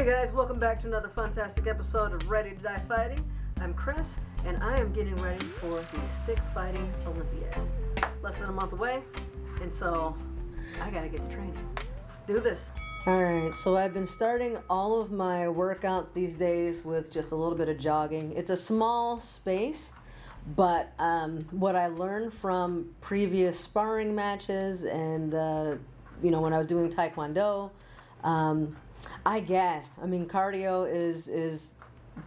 Hey guys, welcome back to another fantastic episode of Ready to Die Fighting. I'm Chris, and I am getting ready for the Stick Fighting Olympiads. Less than a month away, and so I gotta get to training. Let's do this. Alright, so I've been starting all of my workouts these days with just a little bit of jogging. It's a small space, but what I learned from previous sparring matches and when I was doing Taekwondo, I gassed. I mean, cardio is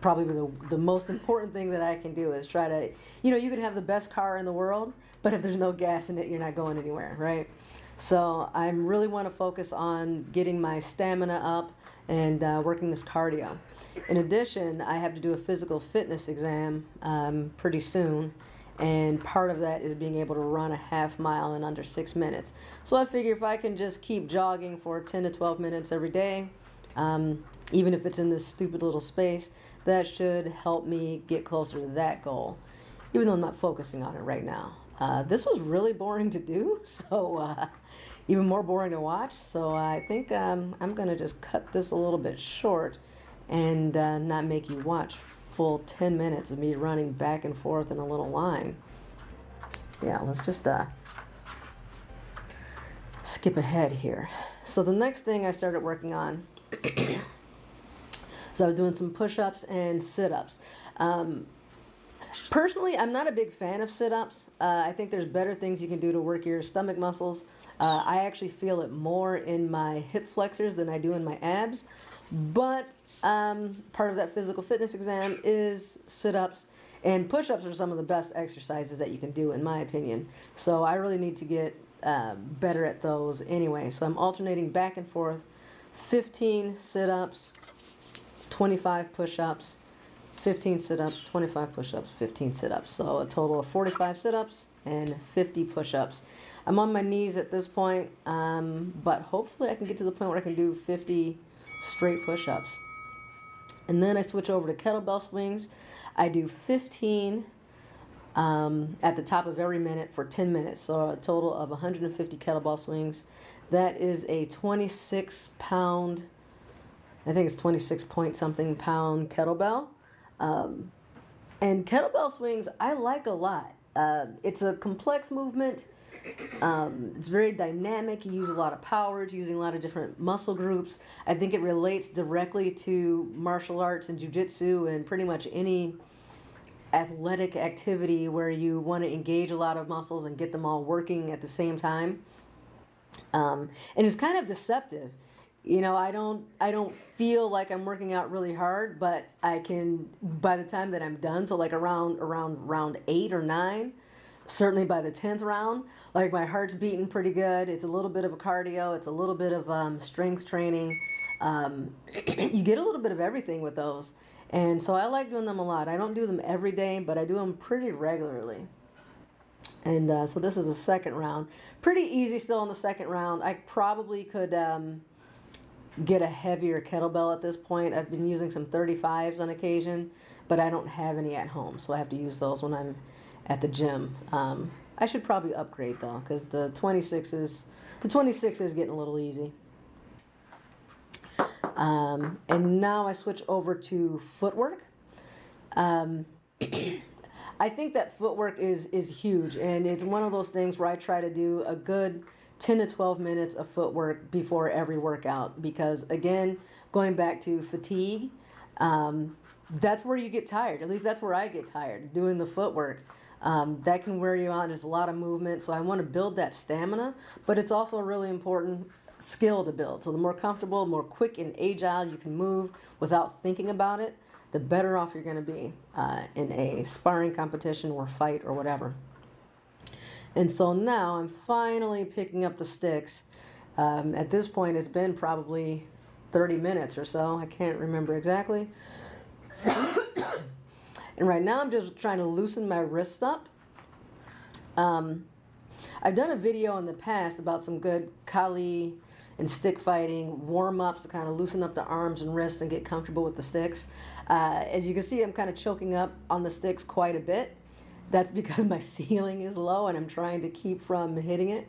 probably the most important thing that I can do is try to, you can have the best car in the world, but if there's no gas in it, you're not going anywhere, right? So I really want to focus on getting my stamina up and working this cardio. In addition, I have to do a physical fitness exam pretty soon, and part of that is being able to run a half mile in under 6 minutes. So I figure if I can just keep jogging for 10 to 12 minutes every day, even if it's in this stupid little space, that should help me get closer to that goal, even though I'm not focusing on it right now. This was really boring to do, so even more boring to watch. So I think I'm going to just cut this a little bit short and not make you watch full 10 minutes of me running back and forth in a little line. Yeah, let's just skip ahead here. So the next thing I started working on is I was doing some push-ups and sit-ups. Personally, I'm not a big fan of sit-ups. I think there's better things you can do to work your stomach muscles. I actually feel it more in my hip flexors than I do in my abs. But part of that physical fitness exam is sit-ups, and push-ups are some of the best exercises that you can do, in my opinion. So I really need to get better at those anyway. So I'm alternating back and forth, 15 sit-ups, 25 push-ups, 15 sit-ups, 25 push-ups, 15 sit-ups. So a total of 45 sit-ups and 50 push-ups. I'm on my knees at this point, but hopefully I can get to the point where I can do 50 straight push-ups. And then I switch over to kettlebell swings. I do 15 at the top of every minute for 10 minutes. So a total of 150 kettlebell swings. That is a 26 pound, I think it's 26 point something pound kettlebell. And kettlebell swings I like a lot. It's a complex movement. It's very dynamic. You use a lot of power. It's using a lot of different muscle groups. I think it relates directly to martial arts and jiu-jitsu and pretty much any athletic activity where you want to engage a lot of muscles and get them all working at the same time. And it's kind of deceptive. I don't feel like I'm working out really hard, but I can, by the time that I'm done, so like around round 8 or 9, certainly by the 10th round, like my heart's beating pretty good. It's a little bit of a cardio. It's a little bit of strength training. You get a little bit of everything with those. And so I like doing them a lot. I don't do them every day, but I do them pretty regularly. And so this is the second round. Pretty easy still in the second round. I probably could get a heavier kettlebell at this point. I've been using some 35s on occasion, but I don't have any at home, so I have to use those when I'm at the gym. I should probably upgrade though, because the 26 is getting a little easy. And now I switch over to footwork. I think that footwork is huge, and it's one of those things where I try to do a good 10 to 12 minutes of footwork before every workout, because again, going back to fatigue, that's where you get tired. At least that's where I get tired, doing the footwork. That can wear you out. There's a lot of movement, so I want to build that stamina, but it's also a really important skill to build. So the more comfortable, more quick and agile you can move without thinking about it, the better off you're going to be in a sparring competition or fight or whatever. And so now I'm finally picking up the sticks. At this point, it's been probably 30 minutes or so. I can't remember exactly. And right now I'm just trying to loosen my wrists up. I've done a video in the past about some good Kali and stick fighting warm-ups to kind of loosen up the arms and wrists and get comfortable with the sticks. As you can see, I'm kind of choking up on the sticks quite a bit. That's because my ceiling is low and I'm trying to keep from hitting it.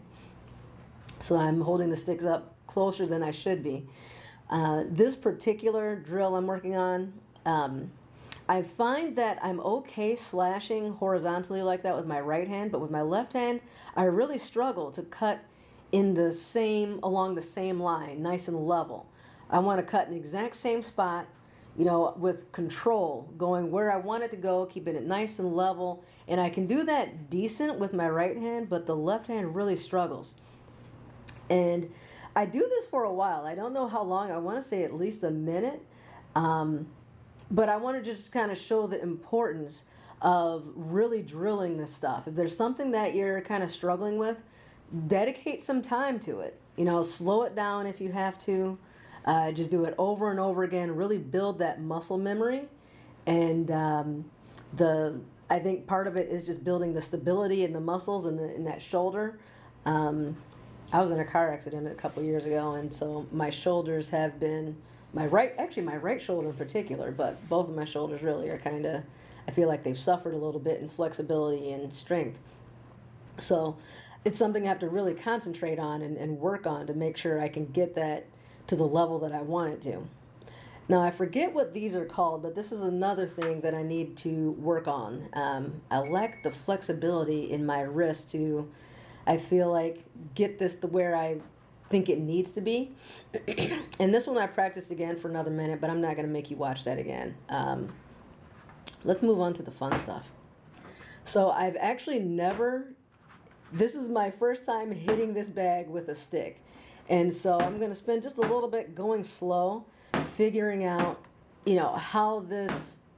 So I'm holding the sticks up closer than I should be. This particular drill I'm working on, I find that I'm okay slashing horizontally like that with my right hand, but with my left hand, I really struggle to cut along the same line, nice and level. I want to cut in the exact same spot, with control, going where I want it to go, keeping it nice and level. And I can do that decent with my right hand, but the left hand really struggles. And I do this for a while. I don't know how long. I want to say at least a minute. But I want to just kind of show the importance of really drilling this stuff. If there's something that you're kind of struggling with, dedicate some time to it. Slow it down if you have to. Just do it over and over again. Really build that muscle memory. And I think part of it is just building the stability in the muscles in that shoulder. I was in a car accident a couple years ago, and so my shoulders have been my right shoulder in particular, but both of my shoulders really are I feel like they've suffered a little bit in flexibility and strength. So it's something I have to really concentrate on and work on to make sure I can get that to the level that I want it to. Now, I forget what these are called, but this is another thing that I need to work on. I lack the flexibility in my wrist to, I feel like, get this to where I think it needs to be. And this one I practiced again for another minute, but I'm not going to make you watch that again. Let's move on to the fun stuff. So I've actually this is my first time hitting this bag with a stick. And so I'm going to spend just a little bit going slow, figuring out,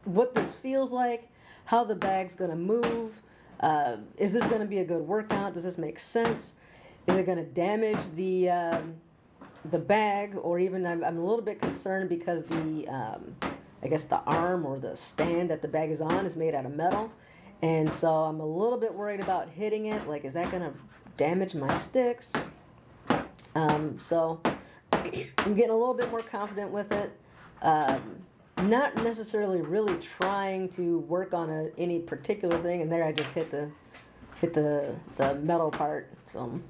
what this feels like, how the bag's going to move. Is this going to be a good workout? Does this make sense? Is it going to damage the bag? Or even I'm a little bit concerned because I guess the arm or the stand that the bag is on is made out of metal. And so I'm a little bit worried about hitting it. Like, is that going to damage my sticks? So I'm getting a little bit more confident with it. Not necessarily really trying to work on any particular thing. And there I just hit the metal part.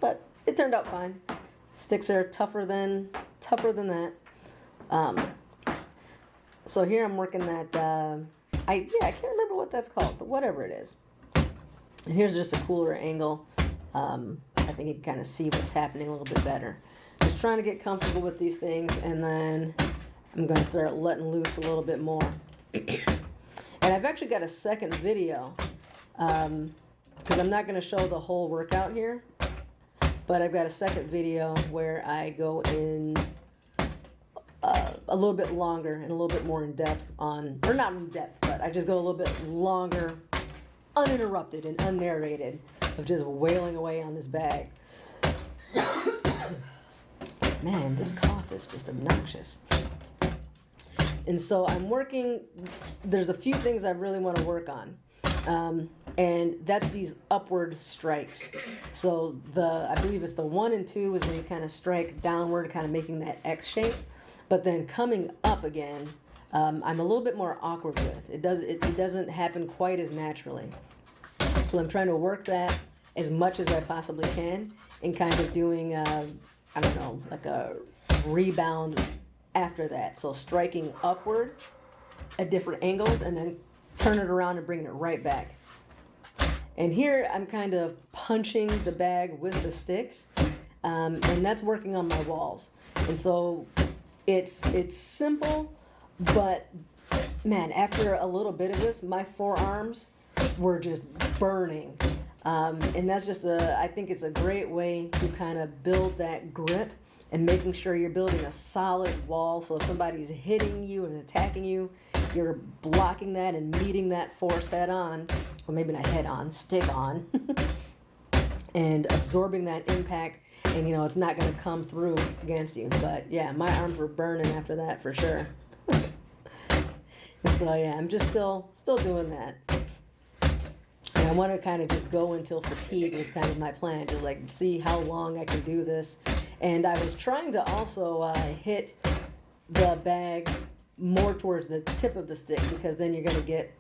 But it turned out fine. Sticks are tougher than that. So here I'm working that. I can't remember what that's called, but whatever it is. And here's just a cooler angle. I think you can kind of see what's happening a little bit better. Just trying to get comfortable with these things, and then I'm going to start letting loose a little bit more. And I've actually got a second video, because I'm not going to show the whole workout here, but I've got a second video where I go in a little bit longer and a little bit more in depth or not in depth, but I just go a little bit longer, uninterrupted and unnarrated, of just wailing away on this bag. Man, this cough is just obnoxious. And so there's a few things I really want to work on. And that's these upward strikes. So I believe it's the 1 and 2 is when you kind of strike downward, kind of making that X shape. But then coming up again, I'm a little bit more awkward with. It doesn't happen quite as naturally. So I'm trying to work that as much as I possibly can, and kind of doing, like a rebound after that. So striking upward at different angles, and then turn it around and bring it right back. And here I'm kind of punching the bag with the sticks, and that's working on my walls. And so it's simple, but man, after a little bit of this, my forearms were just burning. And that's I think it's a great way to kind of build that grip and making sure you're building a solid wall. So if somebody's hitting you and attacking you, you're blocking that and meeting that force head on, or maybe not head on, stick on, and absorbing that impact. And it's not going to come through against you. But yeah, my arms were burning after that for sure. So yeah, I'm just still doing that. And I want to kind of just go until fatigue is kind of my plan, to like see how long I can do this. And I was trying to also hit the bag more towards the tip of the stick, because then you're going to get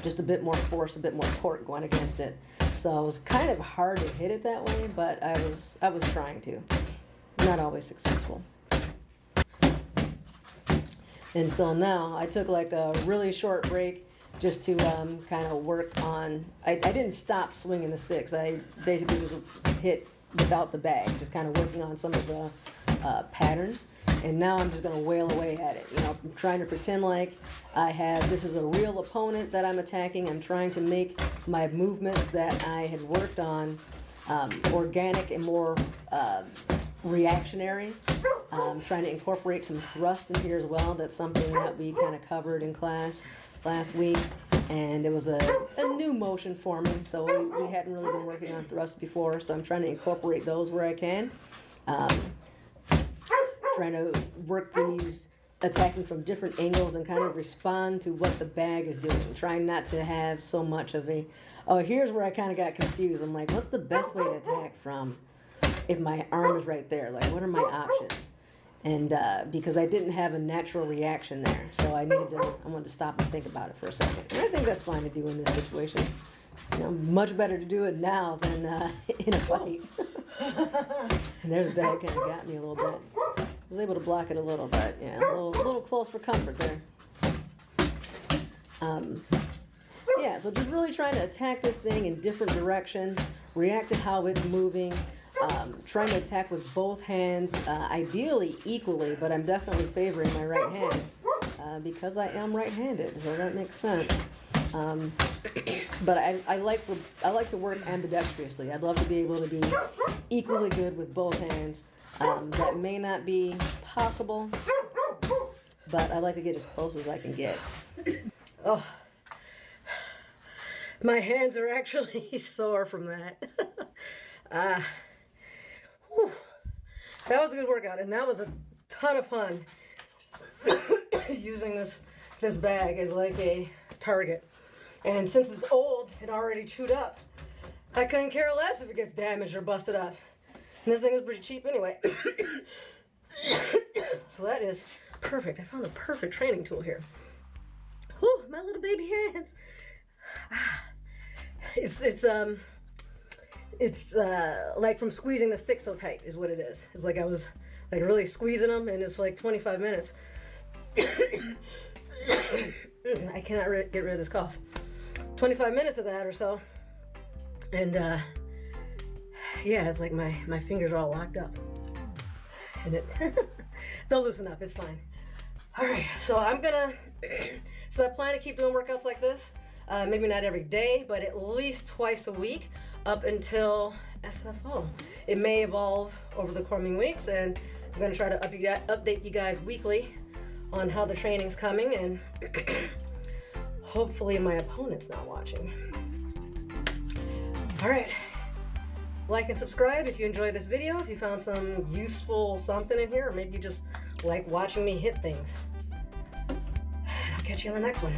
just a bit more force, a bit more torque going against it. So it was kind of hard to hit it that way, but I was trying to. Not always successful. And so now I took like a really short break just to kind of work on, I didn't stop swinging the sticks. I basically just hit without the bag, just kind of working on some of the patterns. And now I'm just going to wail away at it. You know, I'm trying to pretend like this is a real opponent that I'm attacking. I'm trying to make my movements that I had worked on organic and more reactionary. I'm trying to incorporate some thrust in here as well. That's something that we kind of covered in class last week. And it was a new motion for me. So we hadn't really been working on thrust before. So I'm trying to incorporate those where I can. Trying to work these attacking from different angles and kind of respond to what the bag is doing. Trying not to have so much of a, oh, here's where I kind of got confused. I'm like, what's the best way to attack from if my arm is right there? Like, what are my options? And because I didn't have a natural reaction there. So I wanted to stop and think about it for a second. And I think that's fine to do in this situation. You know, much better to do it now than in a fight. And there's the bag kind of got me a little bit. I was able to block it a little, but yeah, a little close for comfort there. Yeah, so just really trying to attack this thing in different directions, react to how it's moving, trying to attack with both hands, ideally equally, but I'm definitely favoring my right hand because I am right-handed, so that makes sense. But I like to work ambidextrously. I'd love to be able to be equally good with both hands. That may not be possible, but I like to get as close as I can get. Oh, my hands are actually sore from that. That was a good workout, and that was a ton of fun. Using this bag as like a target. And since it's old and already chewed up, I couldn't care less if it gets damaged or busted up. And this thing is pretty cheap anyway. So that is perfect. I found the perfect training tool here. Whew, my little baby hands. It's like from squeezing the stick so tight is what it is. It's like I was like really squeezing them, and it's like 25 minutes. I cannot get rid of this cough. 25 minutes of that or so. And yeah, it's like my fingers are all locked up. And they'll loosen up, it's fine. All right, so I plan to keep doing workouts like this. Maybe not every day, but at least twice a week up until SFO. It may evolve over the coming weeks, and I'm gonna try to update you guys weekly on how the training's coming, and hopefully my opponent's not watching. All right, like and subscribe if you enjoyed this video, if you found some useful something in here, or maybe you just like watching me hit things. And I'll catch you on the next one.